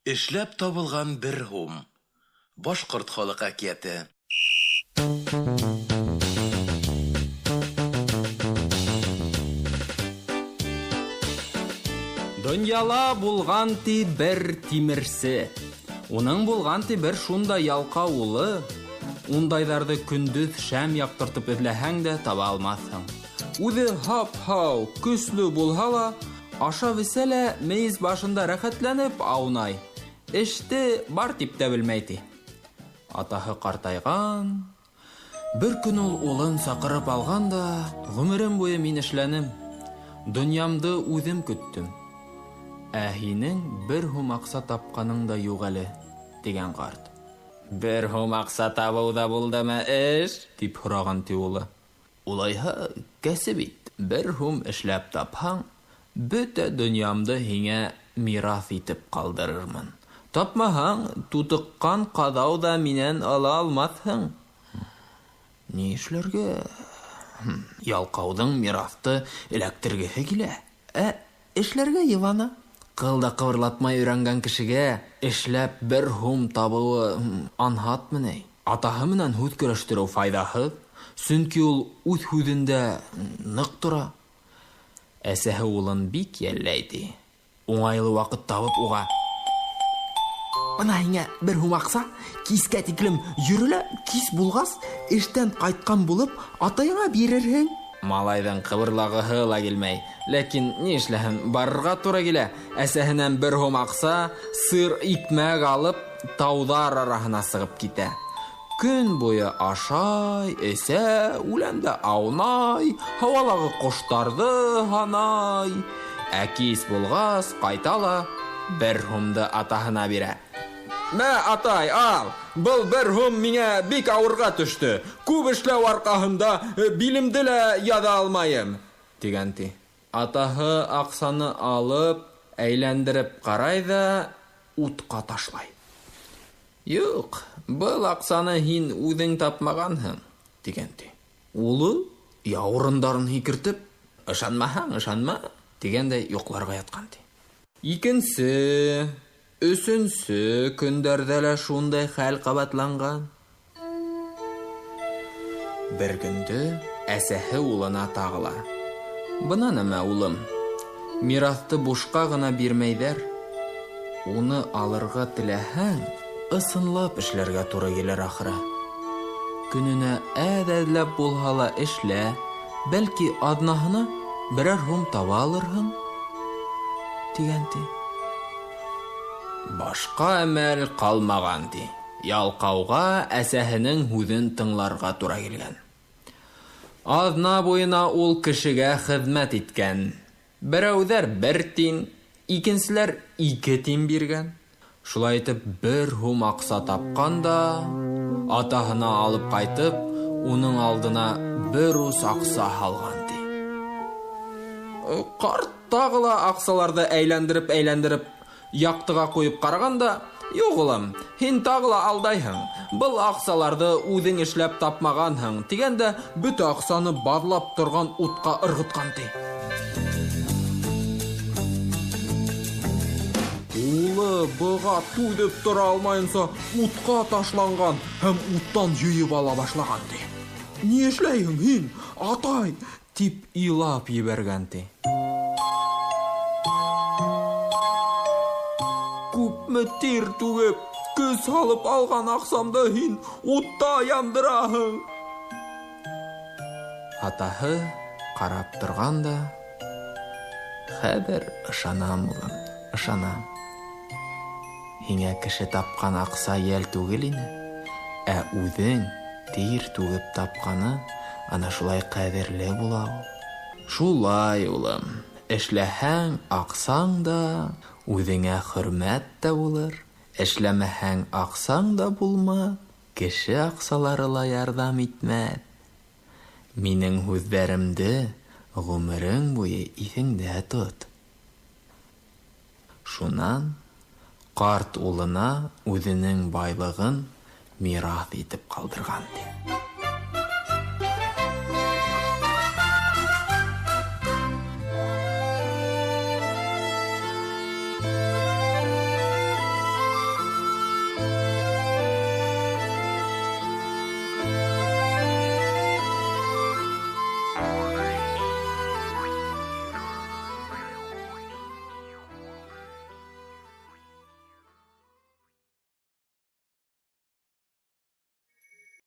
Эшләп табылган бер һум. Башкорт халык әкияте. Дөньяла булган ти бер тимерсе. Уның булган ти бер шунда ялка улы. Ундайдарды көндүз шәм яктыртып эзләһәң дә таба алмассың. Үзе хап-хау, көсле булһа ла, ашап эсәлә мейез башында рәхәтләнеп аунай. Эште бар дип тә белмәй ти. Атаһы картайган. Бер көн ул улын сакырып алган да, гомерем буе мин эшләнем. Дөньямды үзем көттем. Ә һинең бер һум акса тапканың да юк әле, дигән карт. Бер һум акса табу да булдымы эш? Дип һораган ти улы. Улайһа, кәсеп ит. Бер һум эшләп тапһаң, бөтә дөньямды һиңә мирас итеп калдырырмын. Тапмаһаң, тутыккан кадау да минән ала алмассың. Ни эшләргә? Ялкаудың мирасты эләктергеһе килә. Эшләргә Ивана. Кылда кыбырлатмай өйрәнгән кешегә эшләп бер һум табуы анһатмыни. Атаһы менән һүз көрәштерү файдаһыз, сөнки ул үз һүзендә нык тора. Әсәһе улын бик йәлләйди. Уңайлы вакыт табып уга: "Бына һиңә бер һум акса, кискә тиклем йөрелә, кис булгас, эштән кайткан булып, атайыңа бирерһең." Малайдан кыбырлагыһы ла килмәй. Ләкин ни эшләһен, барырга туры килә. Әсәһенән бер һум акса, сыр икмәк алып, таудар араһына сыгып китә. Көн буе ашай, эсә, үләндә аунай, һавалағы коштарҙы һанай. Кис булгас, кайта ла, бер һумды атаһына бирә. "Мә, атай, ал. Был бер һум миңә бик ауырга төштө. Күп эшләү арҡаһында билемде лә яҙа алмайым", дигән ти. Атаһы аҡсаны алып, әйләндереп ҡарай ҙа утҡа ташлай. "Юҡ, был аҡсаны һин үҙең тапмағанһың", дигән ти. Улы, яурындарын һикертеп, "Ышанмаһаң, ышанма", дигәндәй йоҡларға ятҡан ти. Икенсе, өсөнсө көндәрҙә лә шундай хәл ҡабатланған. Бер көндө әсәһе улына тағыла: "Бына нәмә, улым, мирасты бушҡа ғына бирмәйҙәр. Уны алырға теләһәң, ысынлап эшләргә туры килер ахыры. Көнөнә әҙәҙләп булһа ла эшлә, бәлки аҙнаһына берәр һум таба алырһың", дигән ти. Башҡа әмәл ҡалмаған ти. Ялҡауға әсәһенең һүҙен тыңларға тура килгән. Аҙна буйына ул кешегә хеҙмәт иткән. Берәүҙәр 1 тин, икенселәр 2 тин биргән. Шулай итеп, бер һум аҡса тапҡан да, атаһына алып ҡайтып, уның алдына бер ус аҡса һалған ти. Ҡарт тағы ла аҡсаларҙы әйләндереп, яҡтыға ҡуйып ҡарағанда: "Юҡ, улым, һин тағы ла алдайһың. Был аҡсаларҙы үҙең эшләп тапмағанһың", тигәндә, бөтә аҡсаны баҙлап торған утҡа ырғытҡан ти. Улы быға түҙеп тора алмайынса утҡа ташланған һәм уттан йыйып ала башлаған ти. "Ни эшләйһең һин, атай?" тип илап ебәргән ти. "Күпме тир түгеп, көс һалып алған аҡсамды һин утта яндыраһың." Атаһы ҡарап торған да: "Хәҙер ышанам, улым, ышанам. Һиңә кеше тапҡан аҡса йәл түгел ине, ә үҙең тир түгеп тапҡаны ана шулай ҡәҙерле була ул. Шулай, улым, эшләһәң аҡсаң да, үҙеңә хөрмәт тә булыр. Эшләмәһәң аҡсаң да булмаҫ, кеше аҡсалары ла ярҙам итмәҫ. Минең һүҙҙәремде ғүмерең буйы иҫеңдә тот." Шунан ҡарт улына үҙенең байлығын мираҫ итеп ҡалдырған ти.